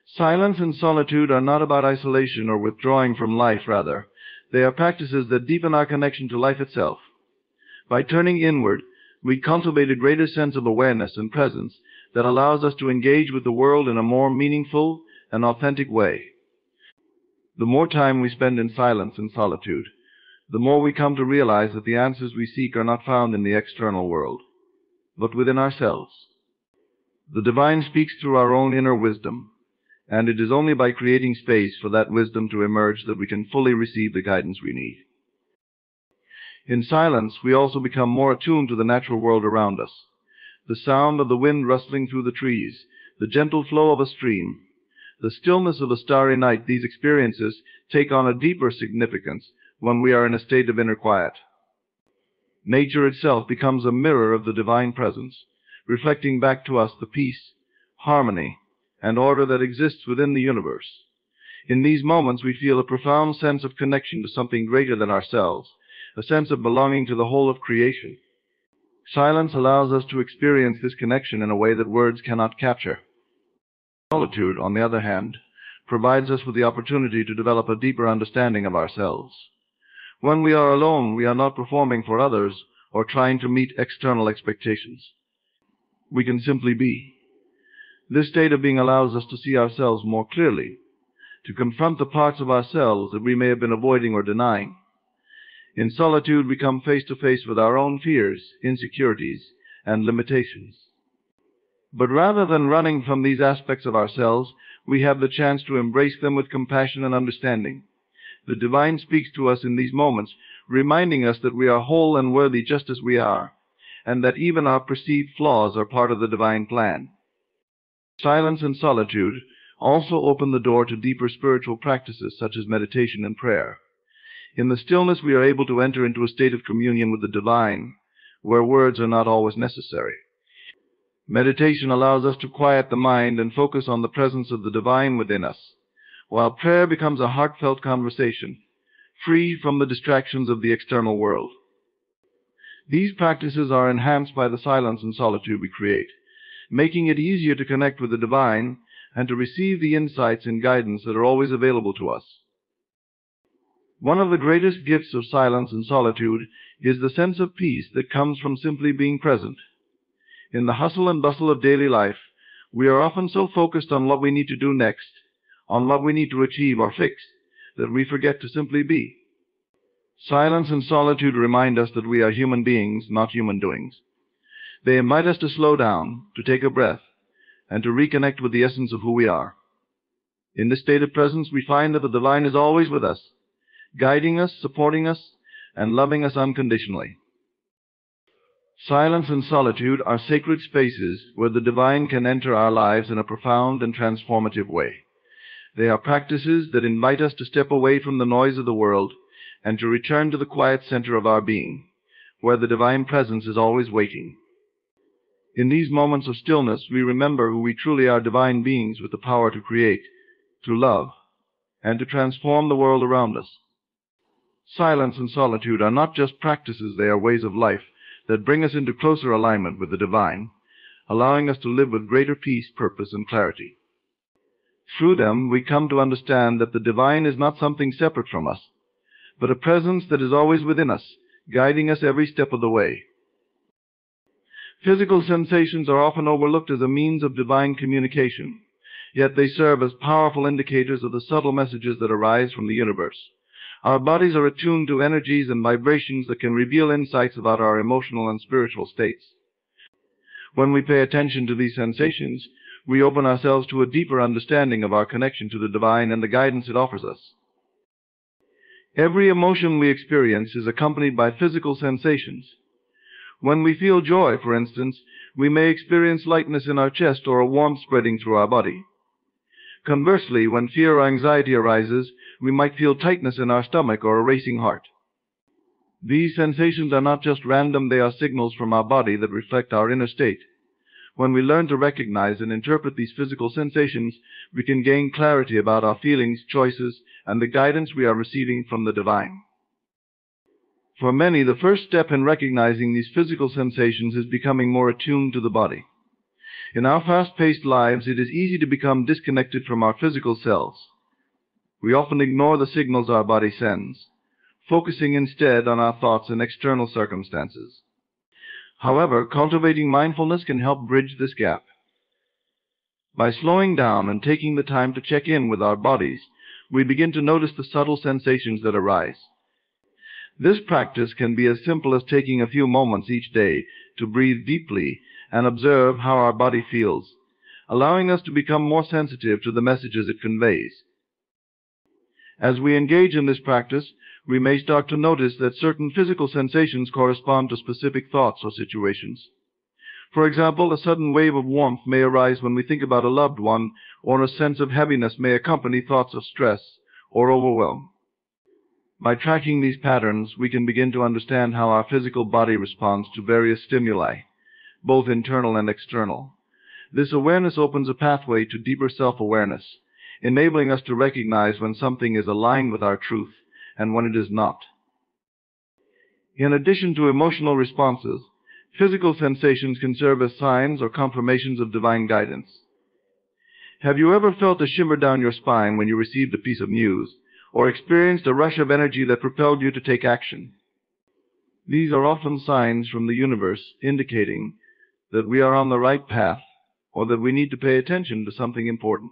Silence and solitude are not about isolation or withdrawing from life, rather. They are practices that deepen our connection to life itself. By turning inward, we cultivate a greater sense of awareness and presence that allows us to engage with the world in a more meaningful and authentic way. The more time we spend in silence and solitude, the more we come to realize that the answers we seek are not found in the external world, but within ourselves. The divine speaks through our own inner wisdom, and it is only by creating space for that wisdom to emerge that we can fully receive the guidance we need. In silence, we also become more attuned to the natural world around us. The sound of the wind rustling through the trees, the gentle flow of a stream, the stillness of a starry night, these experiences take on a deeper significance when we are in a state of inner quiet. Nature itself becomes a mirror of the divine presence, reflecting back to us the peace, harmony, and order that exists within the universe. In these moments, we feel a profound sense of connection to something greater than ourselves, a sense of belonging to the whole of creation. Silence allows us to experience this connection in a way that words cannot capture. Solitude, on the other hand, provides us with the opportunity to develop a deeper understanding of ourselves. When we are alone, we are not performing for others or trying to meet external expectations. We can simply be. This state of being allows us to see ourselves more clearly, to confront the parts of ourselves that we may have been avoiding or denying. In solitude, we come face to face with our own fears, insecurities, and limitations. But rather than running from these aspects of ourselves, we have the chance to embrace them with compassion and understanding. The divine speaks to us in these moments, reminding us that we are whole and worthy just as we are, and that even our perceived flaws are part of the divine plan. Silence and solitude also open the door to deeper spiritual practices such as meditation and prayer. In the stillness, we are able to enter into a state of communion with the divine, where words are not always necessary. Meditation allows us to quiet the mind and focus on the presence of the divine within us, while prayer becomes a heartfelt conversation, free from the distractions of the external world. These practices are enhanced by the silence and solitude we create, making it easier to connect with the divine and to receive the insights and guidance that are always available to us. One of the greatest gifts of silence and solitude is the sense of peace that comes from simply being present. In the hustle and bustle of daily life, we are often so focused on what we need to do next, on what we need to achieve or fix, that we forget to simply be. Silence and solitude remind us that we are human beings, not human doings. They invite us to slow down, to take a breath, and to reconnect with the essence of who we are. In this state of presence, we find that the divine is always with us, guiding us, supporting us, and loving us unconditionally. Silence and solitude are sacred spaces where the divine can enter our lives in a profound and transformative way. They are practices that invite us to step away from the noise of the world and to return to the quiet center of our being, where the divine presence is always waiting. In these moments of stillness, we remember who we truly are, divine beings with the power to create, to love, and to transform the world around us. Silence and solitude are not just practices, they are ways of life that bring us into closer alignment with the divine, allowing us to live with greater peace, purpose, and clarity. Through them, we come to understand that the divine is not something separate from us, but a presence that is always within us, guiding us every step of the way. Physical sensations are often overlooked as a means of divine communication, yet they serve as powerful indicators of the subtle messages that arise from the universe. Our bodies are attuned to energies and vibrations that can reveal insights about our emotional and spiritual states. When we pay attention to these sensations, we open ourselves to a deeper understanding of our connection to the divine and the guidance it offers us. Every emotion we experience is accompanied by physical sensations. When we feel joy, for instance, we may experience lightness in our chest or a warmth spreading through our body. Conversely, when fear or anxiety arises, we might feel tightness in our stomach or a racing heart. These sensations are not just random, they are signals from our body that reflect our inner state. When we learn to recognize and interpret these physical sensations, we can gain clarity about our feelings, choices, and the guidance we are receiving from the divine. For many, the first step in recognizing these physical sensations is becoming more attuned to the body. In our fast-paced lives, it is easy to become disconnected from our physical selves. We often ignore the signals our body sends, focusing instead on our thoughts and external circumstances. However, cultivating mindfulness can help bridge this gap. By slowing down and taking the time to check in with our bodies, we begin to notice the subtle sensations that arise. This practice can be as simple as taking a few moments each day to breathe deeply and observe how our body feels, allowing us to become more sensitive to the messages it conveys. As we engage in this practice, we may start to notice that certain physical sensations correspond to specific thoughts or situations. For example, a sudden wave of warmth may arise when we think about a loved one, or a sense of heaviness may accompany thoughts of stress or overwhelm. By tracking these patterns, we can begin to understand how our physical body responds to various stimuli, both internal and external. This awareness opens a pathway to deeper self-awareness, enabling us to recognize when something is aligned with our truth and when it is not. In addition to emotional responses, physical sensations can serve as signs or confirmations of divine guidance. Have you ever felt a shimmer down your spine when you received a piece of news, or experienced a rush of energy that propelled you to take action? These are often signs from the universe indicating that we are on the right path, or that we need to pay attention to something important.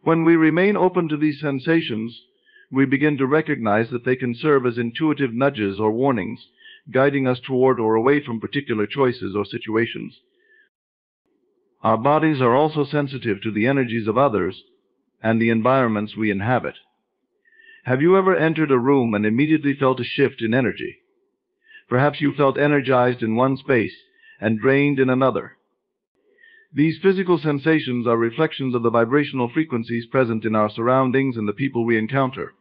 When we remain open to these sensations, we begin to recognize that they can serve as intuitive nudges or warnings, guiding us toward or away from particular choices or situations. Our bodies are also sensitive to the energies of others and the environments we inhabit. Have you ever entered a room and immediately felt a shift in energy? Perhaps you felt energized in one space and drained in another. These physical sensations are reflections of the vibrational frequencies present in our surroundings and the people we encounter.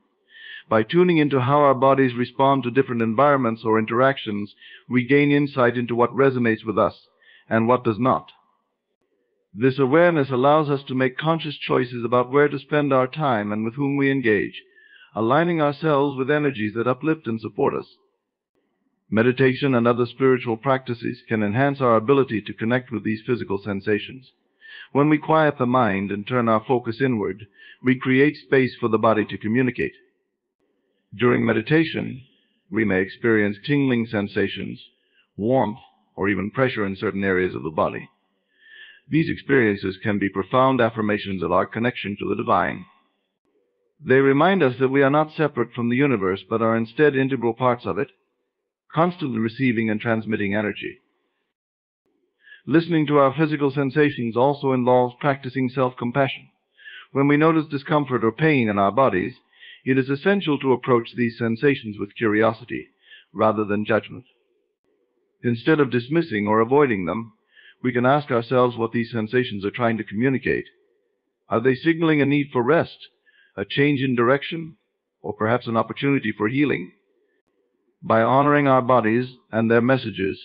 By tuning into how our bodies respond to different environments or interactions, we gain insight into what resonates with us and what does not. This awareness allows us to make conscious choices about where to spend our time and with whom we engage, aligning ourselves with energies that uplift and support us. Meditation and other spiritual practices can enhance our ability to connect with these physical sensations. When we quiet the mind and turn our focus inward, we create space for the body to communicate. During meditation, we may experience tingling sensations, warmth, or even pressure in certain areas of the body. These experiences can be profound affirmations of our connection to the divine. They remind us that we are not separate from the universe, but are instead integral parts of it, constantly receiving and transmitting energy. Listening to our physical sensations also involves practicing self-compassion. When we notice discomfort or pain in our bodies, it is essential to approach these sensations with curiosity rather than judgment. Instead of dismissing or avoiding them, we can ask ourselves what these sensations are trying to communicate. Are they signaling a need for rest, a change in direction, or perhaps an opportunity for healing? By honoring our bodies and their messages,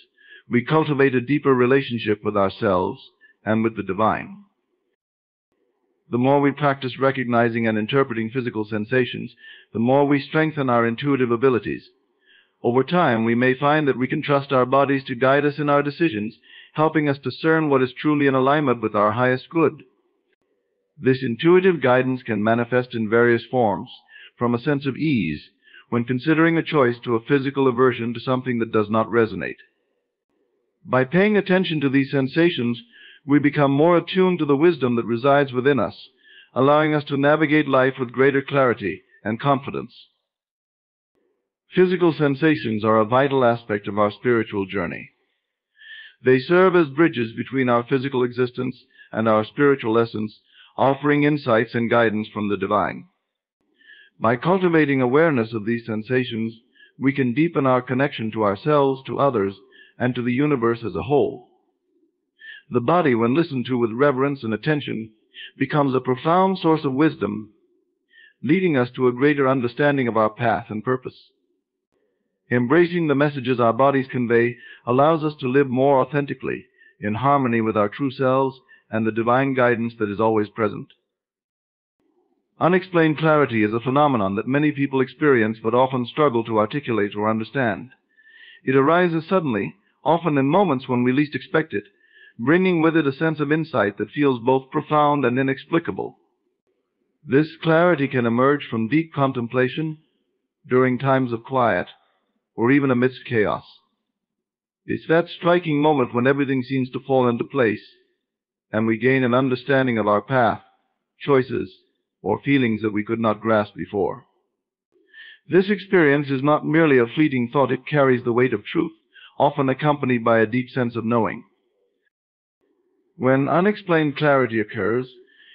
we cultivate a deeper relationship with ourselves and with the divine. The more we practice recognizing and interpreting physical sensations, the more we strengthen our intuitive abilities. Over time, we may find that we can trust our bodies to guide us in our decisions, helping us discern what is truly in alignment with our highest good. This intuitive guidance can manifest in various forms, from a sense of ease when considering a choice to a physical aversion to something that does not resonate. By paying attention to these sensations, we become more attuned to the wisdom that resides within us, allowing us to navigate life with greater clarity and confidence. Physical sensations are a vital aspect of our spiritual journey. They serve as bridges between our physical existence and our spiritual essence, offering insights and guidance from the divine. By cultivating awareness of these sensations, we can deepen our connection to ourselves, to others, and to the universe as a whole. The body, when listened to with reverence and attention, becomes a profound source of wisdom, leading us to a greater understanding of our path and purpose. Embracing the messages our bodies convey allows us to live more authentically, in harmony with our true selves and the divine guidance that is always present. Unexplained clarity is a phenomenon that many people experience but often struggle to articulate or understand. It arises suddenly, often in moments when we least expect it, bringing with it a sense of insight that feels both profound and inexplicable. This clarity can emerge from deep contemplation, during times of quiet, or even amidst chaos. It's that striking moment when everything seems to fall into place, and we gain an understanding of our path, choices, or feelings that we could not grasp before. This experience is not merely a fleeting thought, it carries the weight of truth, often accompanied by a deep sense of knowing. When unexplained clarity occurs,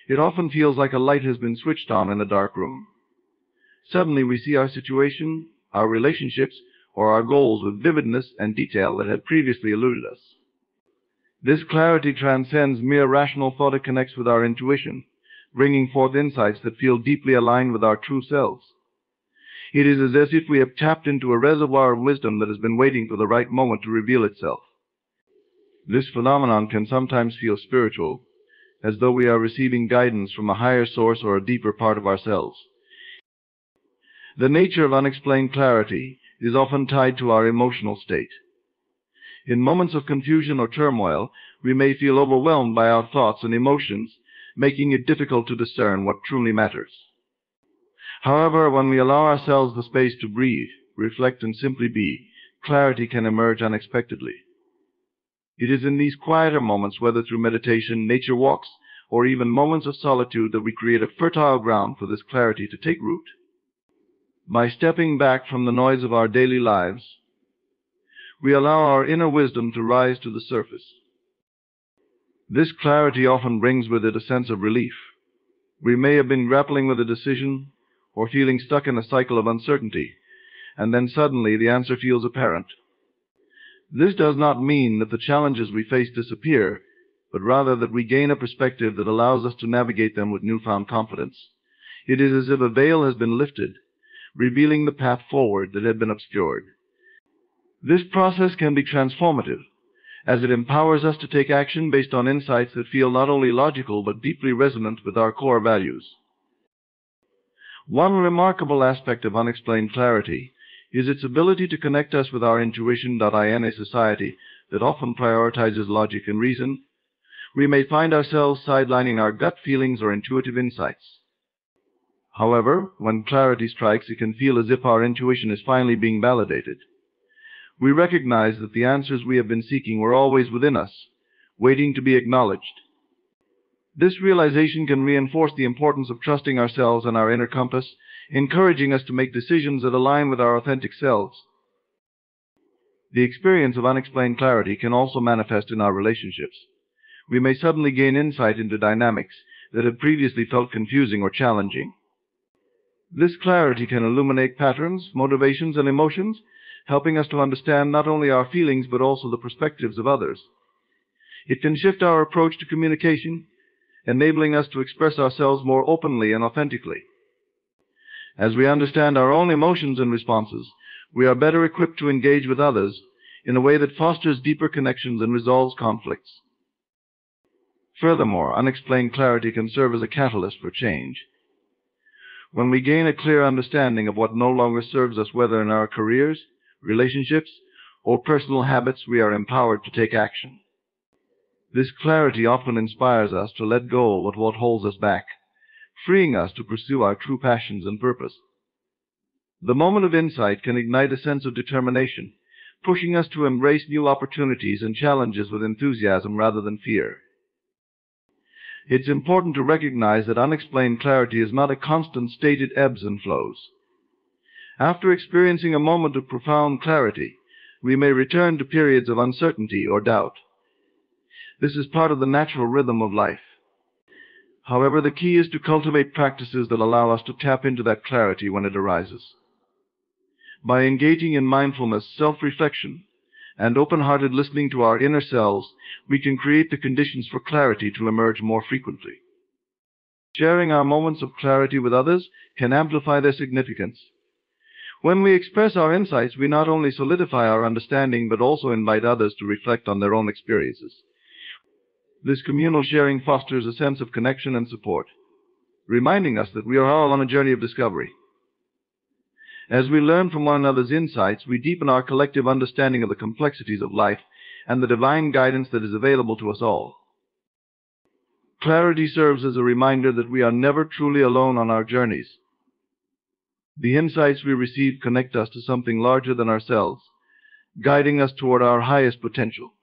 it often feels like a light has been switched on in a dark room. Suddenly we see our situation, our relationships, or our goals with vividness and detail that had previously eluded us. This clarity transcends mere rational thought. It connects with our intuition, bringing forth insights that feel deeply aligned with our true selves. It is as if we have tapped into a reservoir of wisdom that has been waiting for the right moment to reveal itself. This phenomenon can sometimes feel spiritual, as though we are receiving guidance from a higher source or a deeper part of ourselves. The nature of unexplained clarity is often tied to our emotional state. In moments of confusion or turmoil, we may feel overwhelmed by our thoughts and emotions, making it difficult to discern what truly matters. However, when we allow ourselves the space to breathe, reflect, and simply be, clarity can emerge unexpectedly. It is in these quieter moments, whether through meditation, nature walks, or even moments of solitude, that we create a fertile ground for this clarity to take root. By stepping back from the noise of our daily lives, we allow our inner wisdom to rise to the surface. This clarity often brings with it a sense of relief. We may have been grappling with a decision or feeling stuck in a cycle of uncertainty, and then suddenly the answer feels apparent. This does not mean that the challenges we face disappear, but rather that we gain a perspective that allows us to navigate them with newfound confidence. It is as if a veil has been lifted, revealing the path forward that had been obscured. This process can be transformative, as it empowers us to take action based on insights that feel not only logical but deeply resonant with our core values. One remarkable aspect of unexplained clarity is its ability to connect us with our intuition. In a society that often prioritizes logic and reason, we may find ourselves sidelining our gut feelings or intuitive insights. However, when clarity strikes, it can feel as if our intuition is finally being validated. We recognize that the answers we have been seeking were always within us, waiting to be acknowledged. This realization can reinforce the importance of trusting ourselves and our inner compass, encouraging us to make decisions that align with our authentic selves. The experience of unexplained clarity can also manifest in our relationships. We may suddenly gain insight into dynamics that had previously felt confusing or challenging. This clarity can illuminate patterns, motivations, and emotions, helping us to understand not only our feelings but also the perspectives of others. It can shift our approach to communication, enabling us to express ourselves more openly and authentically. As we understand our own emotions and responses, we are better equipped to engage with others in a way that fosters deeper connections and resolves conflicts. Furthermore, unexplained clarity can serve as a catalyst for change. When we gain a clear understanding of what no longer serves us, whether in our careers, relationships, or personal habits, we are empowered to take action. This clarity often inspires us to let go of what holds us back, freeing us to pursue our true passions and purpose. The moment of insight can ignite a sense of determination, pushing us to embrace new opportunities and challenges with enthusiasm rather than fear. It's important to recognize that unexplained clarity is not a constant state. It ebbs and flows. After experiencing a moment of profound clarity, we may return to periods of uncertainty or doubt. This is part of the natural rhythm of life. However, the key is to cultivate practices that allow us to tap into that clarity when it arises. By engaging in mindfulness, self-reflection, and open-hearted listening to our inner selves, we can create the conditions for clarity to emerge more frequently. Sharing our moments of clarity with others can amplify their significance. When we express our insights, we not only solidify our understanding but also invite others to reflect on their own experiences. This communal sharing fosters a sense of connection and support, reminding us that we are all on a journey of discovery. As we learn from one another's insights, we deepen our collective understanding of the complexities of life and the divine guidance that is available to us all. Clarity serves as a reminder that we are never truly alone on our journeys. The insights we receive connect us to something larger than ourselves, guiding us toward our highest potential.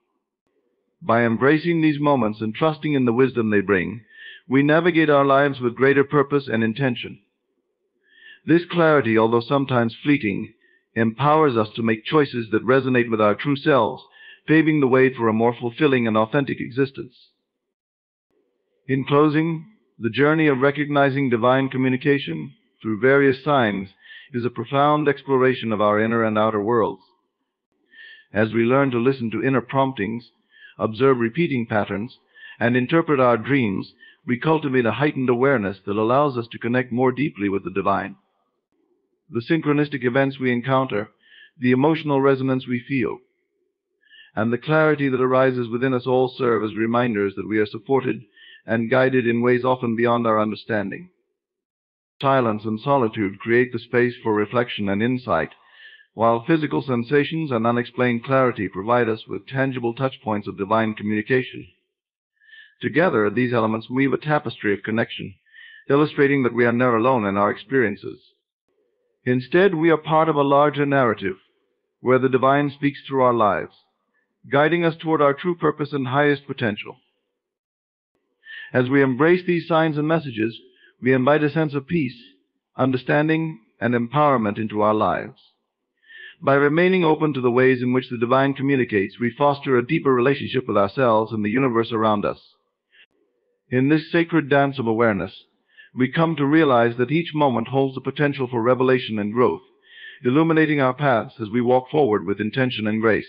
By embracing these moments and trusting in the wisdom they bring, we navigate our lives with greater purpose and intention. This clarity, although sometimes fleeting, empowers us to make choices that resonate with our true selves, paving the way for a more fulfilling and authentic existence. In closing, the journey of recognizing divine communication through various signs is a profound exploration of our inner and outer worlds. As we learn to listen to inner promptings, observe repeating patterns, and interpret our dreams, we cultivate a heightened awareness that allows us to connect more deeply with the divine. The synchronistic events we encounter, the emotional resonance we feel, and the clarity that arises within us all serve as reminders that we are supported and guided in ways often beyond our understanding. Silence and solitude create the space for reflection and insight, while physical sensations and unexplained clarity provide us with tangible touchpoints of divine communication. Together, these elements weave a tapestry of connection, illustrating that we are never alone in our experiences. Instead, we are part of a larger narrative, where the divine speaks through our lives, guiding us toward our true purpose and highest potential. As we embrace these signs and messages, we invite a sense of peace, understanding, and empowerment into our lives. By remaining open to the ways in which the divine communicates, we foster a deeper relationship with ourselves and the universe around us. In this sacred dance of awareness, we come to realize that each moment holds the potential for revelation and growth, illuminating our paths as we walk forward with intention and grace.